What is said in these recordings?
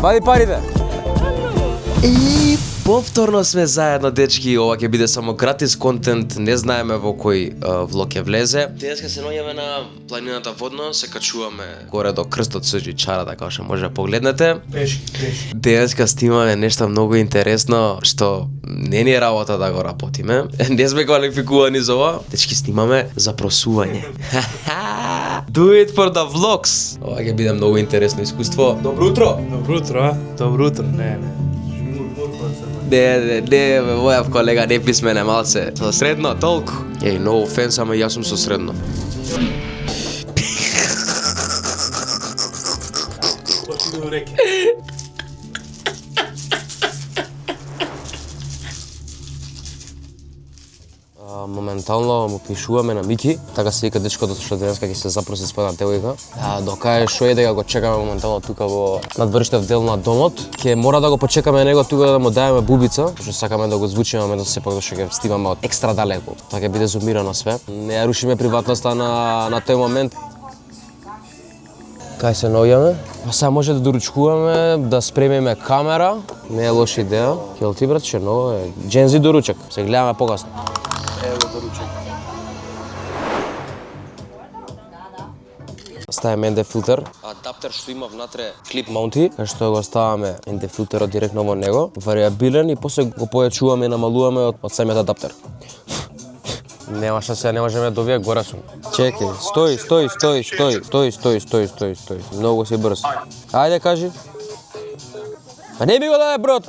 Вади парите. И повторно сме заедно, дечки. Ова ќе биде само гратис контент, не знаеме во кој влог ќе влезе. Денеска се наоѓаме на планината водно, се качуваме горе до крстот Срđи Чара, така што може да погледнете. Пешки. Денеска снимаме нешто многу интересно, што не ни е работа да го работиме. Не сме квалификувани за ова. Дечки, снимаме за просување. Do it for the vlogs. Ова ќе биде многу интересно искуство. Добро утро. Добро утро, добро утро. Не. Не, мојав колега не писмене малце. Со средно толку. Еј, no offense, ама јас сум со средно. Моментално му пишуваме на Мики, така се вика дечкото што денеска ќе се запроси со една девојка. Докај што е дека го чекаме моментално тука во надвршнев дел на домот, ќе мора да го почекаме него тука да му даваме бубица, што сакаме да го звучиме моментот сепак што ќе снимаме од екстра далеко. Тоа ќе биде зумирано све. Не ја рушиме приватноста на тој момент. Кај се наоѓаме? Сега може да доручкуваме, да спремиме камера, не е лоша идеја. Ќе ти братче, ново е Джензи доручак. Се гледаме покасно. Ево доручак. Ставаме ND филтер. Адаптер што има внатре клип маунти, кај што го ставаме ND филтерот директно во него, вариабилен и после го појачуваме и намалуваме од самиот адаптер. Нема што се, не можеме да довија горе сум. Чекај, стои. Многу си брз. Ајде кажи. Па не ми го даде брод.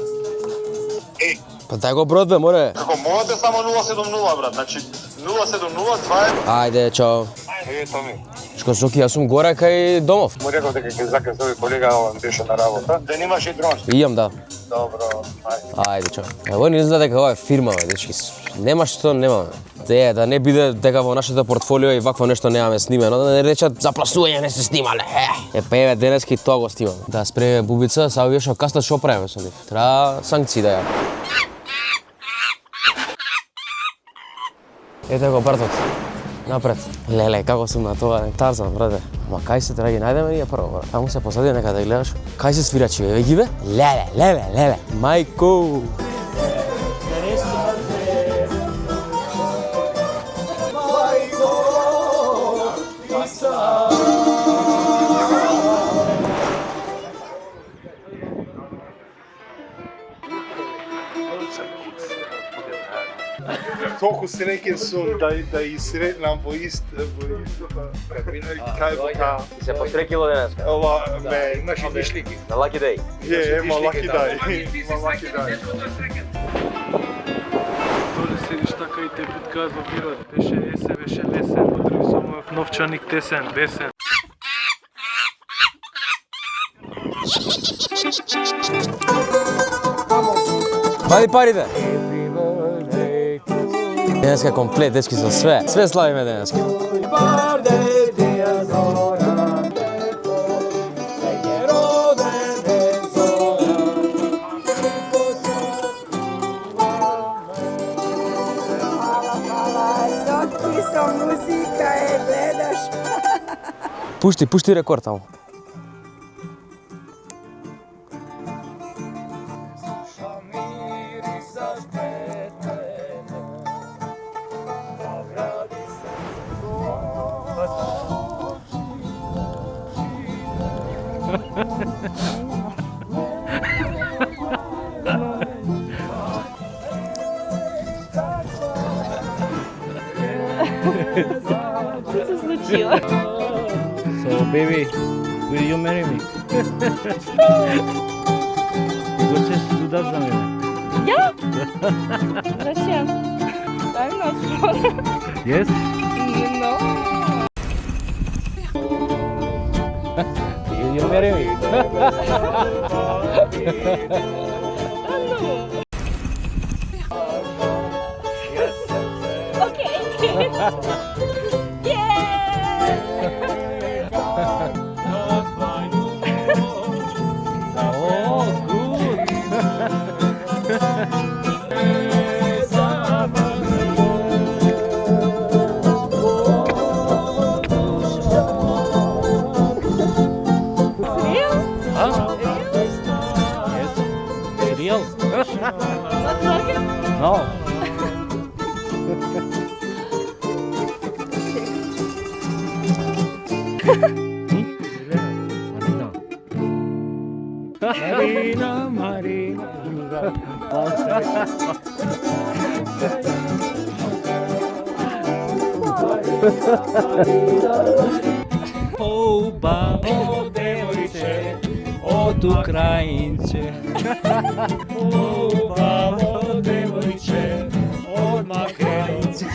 Па дај го брод бе, море. Како можете само 070 брат, значи 070 това е. Ајде, чао. Ето ми. Шко Соки, јас сум горе кај домов. Му реков дека ќе закасови колега, он беше на работа. Да немаш и дрон. Имам, да. Добро, Ајде, чао. Ево не знае дека ова е фирма, бе, дечки. Нема што немаме. Да не биде дека во нашето портфолио и вакво нешто немаме снимено, да не речат за пласување не се снимале. Па еве денески тоа го снимаме. Да спреме бубица, сега вие што каста што правиме со нив. Треба санкции да ја. Ете го братот. Напред. Леле, како сум натоварен. Тарзан, брате. Ма кај се треба ги најдеме ние прво, брат. Таму се посади некаде да гледаш. Кај се свирачи, еве ги бе? Леле. Мајко. Толку среќен сум да и сретнам во истата кабина и кај бока. Се пострекило денеска. Ова ме имаше мишлики. На Lucky Day. Ема лаки дај. Доле седиш така и те путкаат во бирот. Беше есен, беше лесен, потреби со мојов новчаник тесен, бесен. Вади парите. Денеска комплет, дечки, со све. Све славиме денеска. Музика е, гледаш. Пушти рекорд таму. Што се случило? So baby, will you marry me? Ти го чеш туда за мене? Ја? Зачем? I'm not sure. Yes? No. Will you marry me? Okay. Yeah. Oh, good. Marina, Marina. O babo devojče, od Ukrajinče. O babo devojče, od Makedonče.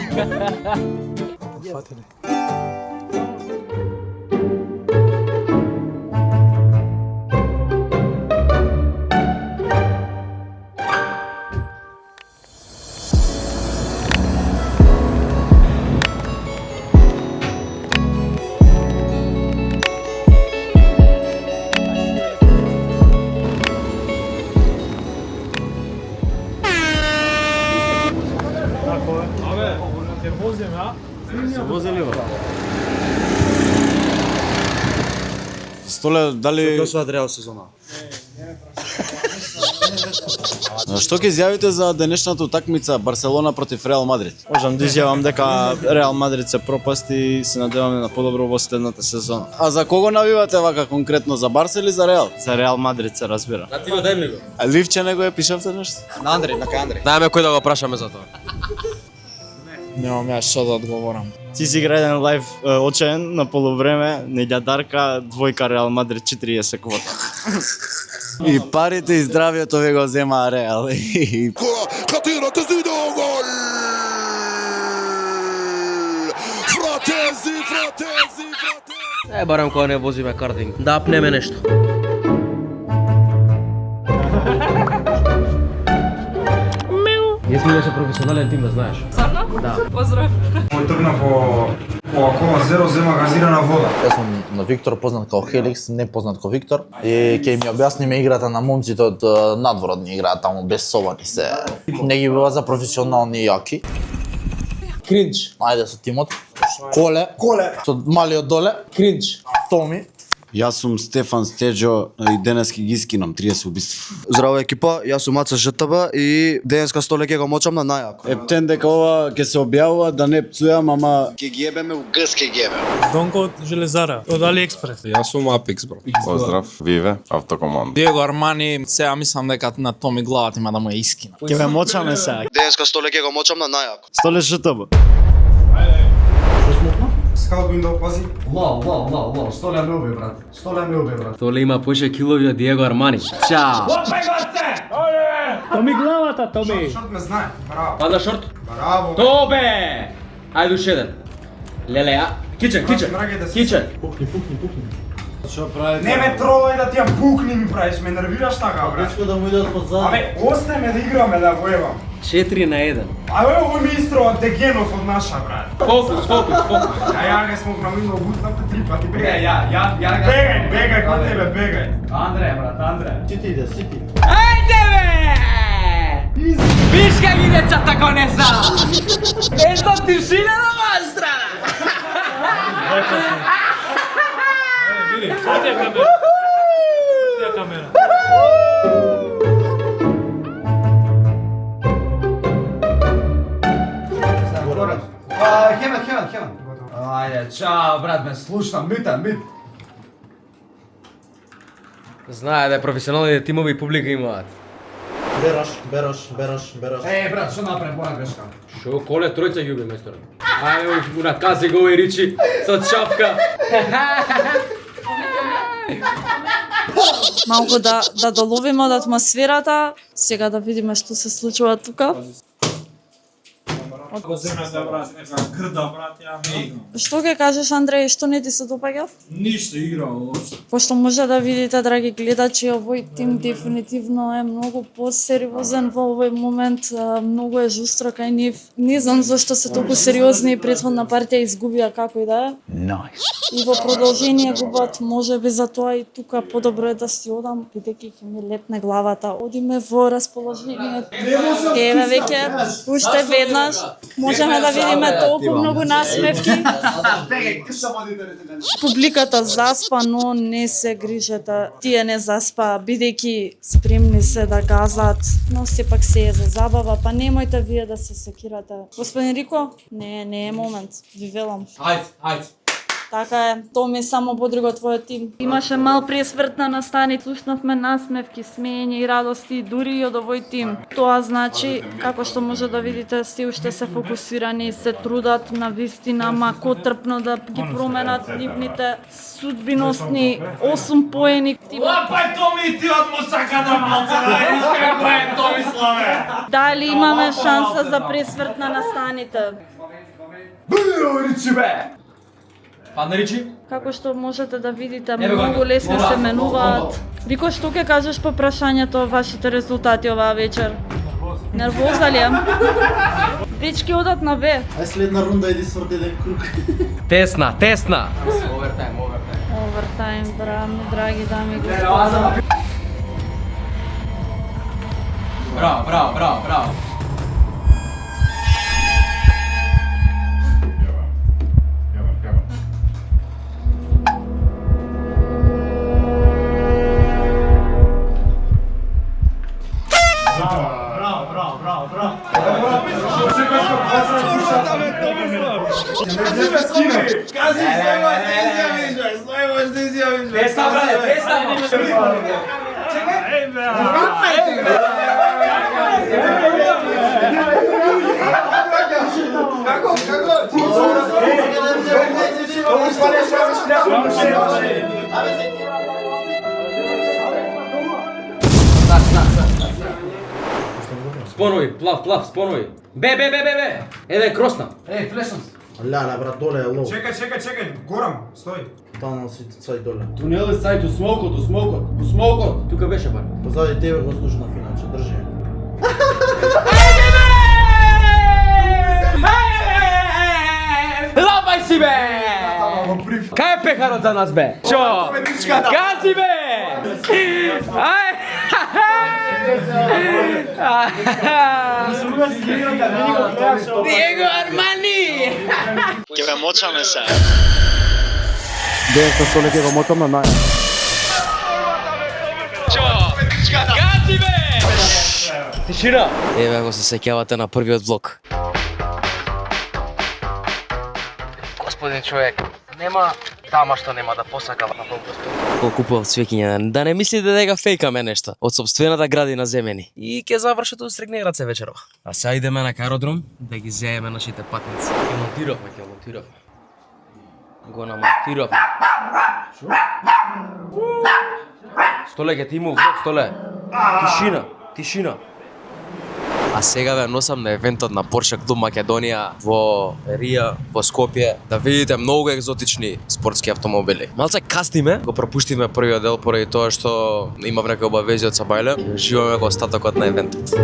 Столе, дали... Осваат Реал сезона. Што ќе изјавите за денешната утакмица Барселона против Реал Мадрид? Можам да изјавам дека Реал Мадрид се пропасти и се надеваме на подобро во следната сезона. А за кого навивате вака конкретно, за Барса или за Реал? За Реал Мадрид се разбира. А ти го дај ми го. А Ливче не го е пишавте нешто? На Андреј, на кај Андреј. Дај ме кој да го прашаме за тоа. Немам јас што да одговорам. Ти си игра еден лайв очен на полувреме, Неѓа Дарка, двојка Реал Мадрид 40 квота. И парите и здравието ви го зема Реал. خطيرة تسديد وجول فراتيزي Барам кога не возиме картинг. Да апнеме нешто. Јас ми беше професионален тим, да знаеш. Стvarno? Да. Поздрав. Мој тргна по кола зеро, зема газирана вода. Јас сум на Виктор, познат како Хеликс, не познат како Виктор. И ќе ми објасниме играта на момците од надворот, ни играат таму без собани се. Не ги бива за професионални и јаки. Кринч. Ајде со тимот. Коле. Со малиот доле. Кринч. Томи. Јас сум Стефан Стеџо и денески ги искинам 30 убиства. Здраво екипа, јас сум Аца ЖТБ и денеска столе ќе го мочам на најако. Ептен дека ова ќе се објавува, да не пцујам, ама ќе ги ебеме у гс, ќе ги ебеме. Донко од Железара, од AliExpress. Јас сум Apex, бро. Поздрав, Виве, Автокоманд. Диего Армани, сега мислам дека на Томи главата има да му ја искина. Ќе ме мочаме сега. Денеска столе ќе го мочам на најако. Столе ЖТБ. Скал Window, пази. Лау, столе ме уби, брат. Столе ме уби, брат. Толе има поише килови од Диего Армани. Чао. Томи главата, Томи. Шорт ме знае. Браво. Пада шорт. Браво. Тобе! Ајде уште еден. Леле, а? Кичен. Кичен. Не ме тролај да ти ја пукни ми правиш, ме нервираш така, брат. Дечко да му идат под зад. Абе, остај ме да играме, да воевам. 4 на 1. Абе, ово ми истро од Дегенов од наша, брат. Фокус. Ја не смог на минало бутнавте 3 пати, бегај. Бегај, кон тебе, бегај. Сити. Ајде бе! Виш как ги децата го не знам! Ето тишина на мастра! Ајде камера. Хевен. Ајде, чао, брат, ме слушам, мит. Знае дека професионалните тимови и публика имаат. Бераш. Брат, што направи моја грешка? Шо, коле тројца ги уби мејстор. Ајде, унакази го и ричи со чапка. Малку да доловиме од атмосферата. Сега да видиме што се случува тука. Земјата, брат, грда, брат, ја ме играм. Што ќе кажеш, Андреј, што не ти се допаѓа? Ништо играм уопште. Пошто може да видите, драги гледачи, овој тим дефинитивно е многу посериозен во овој момент, многу е жустро кај нив. Не знам зашто се толку сериозни и претходна партија изгубија како и да е. И во продолжение губат, можеби за тоа и тука подобро е да си одам, бидејќи ќе ми летне главата. Одиме во расположение. Еве веќе уште веднаш можеме да видиме толку многу насмевки. Публиката заспа, но не се грижете. Тие не заспаа, бидејќи спремни се да газат, но сепак се е за забава, па немојте вие да се секирате. Господин Рико, не е момент, ви велам. Ајде. Така е, Томи, само подриго твојот тим. Имаше мал пресврт на настани, слушнавме насмевки, смеење и радости, дури и од овој тим. Тоа значи, како што може да видите, се уште се фокусирани, се трудат на вистина, макотрпно да ги променат нивните судбиносни 8 поени. Лапај Томи, ти од му сака да малца, да видиш како е Томиславе. Дали имаме шанса за пресврт на настаните? Ричи бе! Падна Ричи? Како што можете да видите, многу лесно се менуваат. Вико, што ќе кажеш по прашањето вашите резултати оваа вечер? Нервоза ли е? Дечки одат на Б. Ај следна рунда иди сврти еден круг. Тесна, тесна. Овертайм, драги дами и господа. Браво, браво, браво, браво. Спонови, плав, спонови. Бе. Еден кросна. Флешнам. Ляля, брат, доле е лоу. Чекај, горам, стој. Тано си цај доле. Тунел е сајт, у смокот. Тука беше бар. Позади тебе го слушна финаче, држи. Лапај си бе! Кај е пехарот за нас бе? Чо? Кажи бе! Ај! Диего Армани! Ќе ве мочаме се. Денеска столе ќе го мотам на наја. Чо? Кажи бе! Тишина! Еве го се сеќавате на првиот влог. Господин човек, нема дама што нема да посака на Бог Господ. Кога купував цвеќиња, да не мислите дека фејкаме нешто од собствената градина земени. И ќе завршат од Стрегнераце вечерова. А сега идеме на аеродром да ги зееме нашите патници. Ќе монтиравме. Го намонтиравме. Столе, ќе ти имам влог, Столе. Тишина. А сега ве носам на евентот на Porsche Клуб Македонија во Рија, во Скопје, да видите многу екзотични спортски автомобили. Малце касниме, го пропуштиме првиот дел поради тоа што имав некои обавези од Сабајле. Живееме го остатокот на евентот.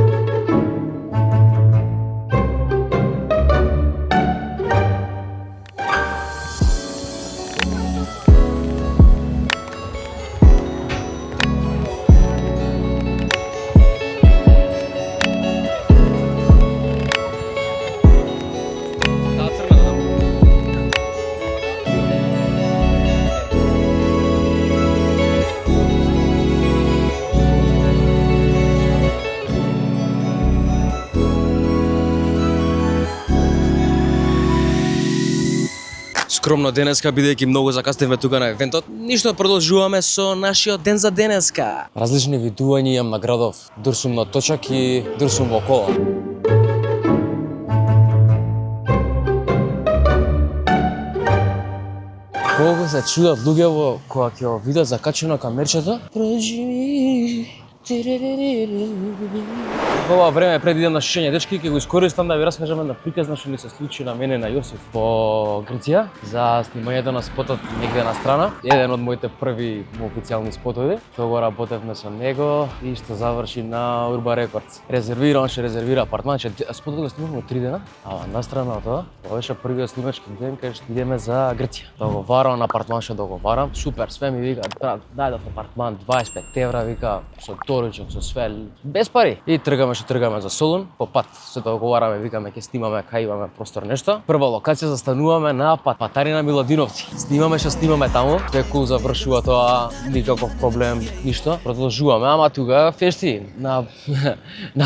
Скромно денеска, бидејќи многу закасневме тука на евентот, ништо продолжуваме со нашиот ден за денеска. Различни видувања имам на градов. Дрсум на точак и дрсум во кола. Колку се чудат луѓе кога ќе го видат закачено камерчето. Ова време пред идем на шишење, дечки, ќе го искористам да ви раскажам една приказна што ни се случи на мене на Јосиф во Грција за снимањето на спотот негде на страна. Еден од моите први официјални спотови. Тоа го работевме со него и што заврши на Urban Records. Резервира апартман, спотот го снимавме 3 дена, а настрана од тоа, ова беше првиот снимачки ден кај што идеме за Грција. Договарам на апартман што договарам, супер, све ми вика, дај апартман 25 евра, вика, со моторичок со све без пари. И тргаме за Солун, по пат се договараме, викаме ќе снимаме кај имаме простор нешто. Прва локација застануваме на Патарина Миладиновци. Снимаме таму, кул завршува тоа, никаков проблем, ништо. Продолжуваме, ама тука фешти на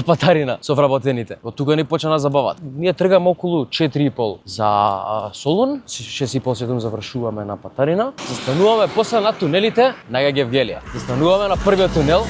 Патарина со вработените. Од тука ни почна на забават. Ние тргаме околу 4:30 за Солун, 6:30-7 завршуваме на Патарина. Застануваме после на тунелите на Гевгелија. Застануваме на првиот тунел.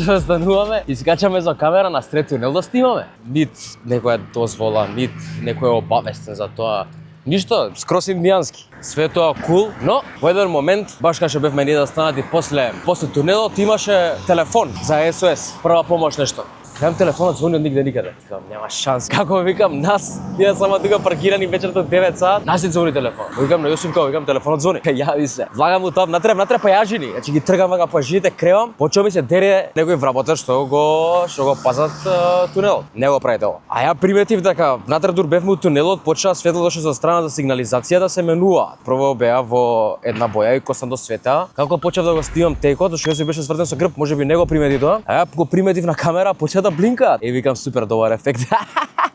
Застануваме, искачаме за камера на сред тунел да снимаме. Нит некоја дозвола, нит некој обавестен за тоа. Ништо, скрос индијански. Све тоа кул, но во еден момент, баш кога бевме ние да станати после тунелот, имаше телефон за SOS, прва помош нешто. Кажам, телефонот звони од нигде никаде. Кажам, нема шанс. Како викам, ние само тука паркирани вечерта од 9 сат, нас не звони телефон. Викам на Јосиф, викам, телефонот звони. Јави се. Влагам му тоа, внатре пајажини. Значи ги тргам вака пајажините, кревам, почува ми се дере некој вработен што го пазат тунелот. Не го прави тоа. А ја приметив дека внатре дур бевме у тунелот, почна светло дошло за страна за сигнализација да се менува. Прво беа во една боја и косам до света. Како почнав да го снимам текот, зашто Јосиф беше свртен со грб, можеби не го примети тоа. А ја го приметив на камера, почна да блинка. И викам супер добар ефект.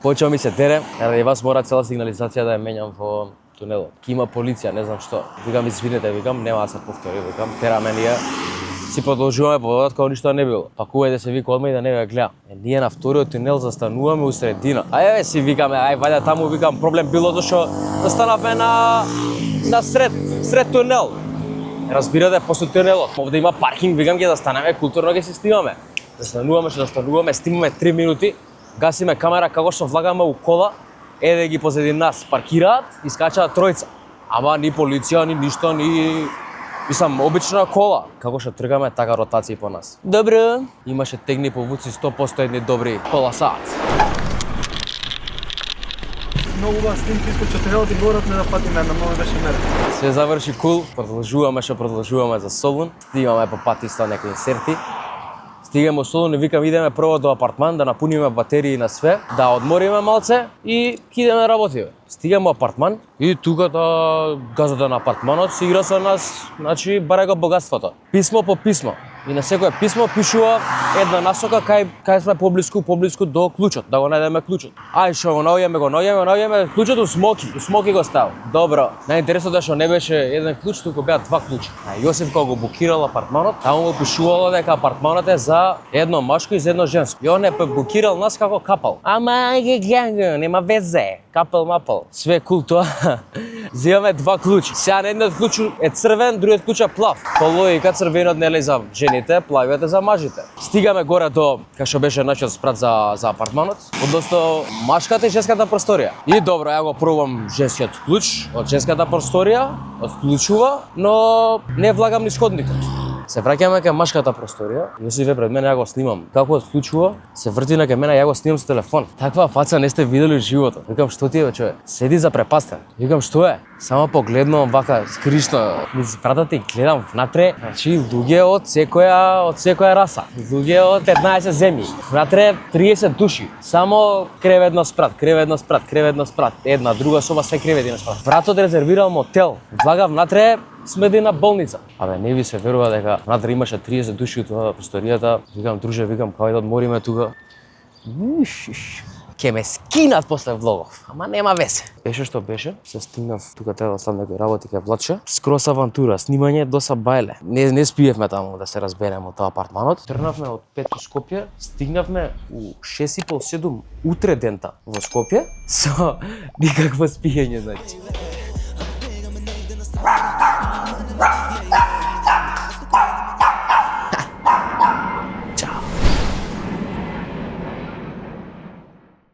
Почва ми се дере, и вас мора цела сигнализација да ја менјам во тунелот. Ки има полиција, не знам што. Викам извинете, викам нема да се повтори, викам тераме ние. Си продолжуваме водот како ништо не било. Пакувајте се вика одма и да не ве гледам. Ние на вториот тунел застануваме у средина. Ајде си викаме, вајде таму викам проблем било зашто застанавме на сред тунел. Разбирате, после тунелот, овде има паркинг, викам ќе застанеме културно ќе се снимаме. Застануваме, снимаме 3 минути, гасиме камера како што влагаме у кола, еде ги позади нас паркираат и скачаат тројца. Ама ни полиција, ни ништо, ни обична кола. Како што тргаме, така ротации по нас. Добро. Имаше тегни повуци 100% едни добри пола саат. Многу убава снимки искоча тунелот и горот не да патиме, на многу беше мерен. Се заврши кул, продолжуваме за Солун, стигаме по пат исто некои инсерти. Стигаме во Солун и викам идеме прво до апартман да напуниме батерии на све, да одмориме малце и ќе идеме работиме. Стигаме во апартман и тука газата на апартманот се игра со нас, значи барај го богатството. Писмо по писмо. И на секое писмо пишува една насока кај сме поблиску до клучот, да го најдеме клучот. Ај што го наоѓаме клучот у смоки го став. Добро. Најинтересното е што не беше еден клуч, туку беа два клуча. А Јосиф кога го букирал апартманот, таму го пишувало дека апартманот е за едно машко и за едно женско. И он е букирал нас како капал. Ама нема везе. Капел мапел. Све кул тоа. Земаме два клуча. Сега едниот клуч е црвен, другиот клуч е плав. По логика црвениот не е за жените, плавиот е за мажите. Стигаме горе до кај што беше нашиот спрат за апартманот, односно машката и женската просторија. И добро, ја го пробувам женскиот клуч од женската просторија, отклучува, но не влагам низ ходникот. Се враќаме кај машката просторија, Јосиф е пред мене, ја го снимам. Како отклучува, се врти на кај мене, ја го снимам со телефон. Таква фаца не сте видели во животот. Викам, што ти е, бе, човек? Седи запрепастен. Викам, што е? Само погледнувам вака скришно низ вратата и гледам внатре, значи луѓе од секоја раса, луѓе од 15 земји. Внатре 30 души. Само креветно спрат. Една, друга соба, све кревети на спрат. Вратот резервирал мотел. Влага внатре смеди на болница. Абе, не ви се верува дека внатре имаше 30 души од просторијата. Викам, друже, кај да одмориме тука. Ке ме скинат после влогов, ама нема везе. Беше што беше, се стигнав, тука треба да ставам некој работи кај Влаче. Скрос авантура, снимање доса бајле. Не спиевме таму да се разбереме од тоа апартманот. Тргнавме од 5 Скопје, стигнавме у 6:30-7 утре дента во Скопје со никакво спиење, значи.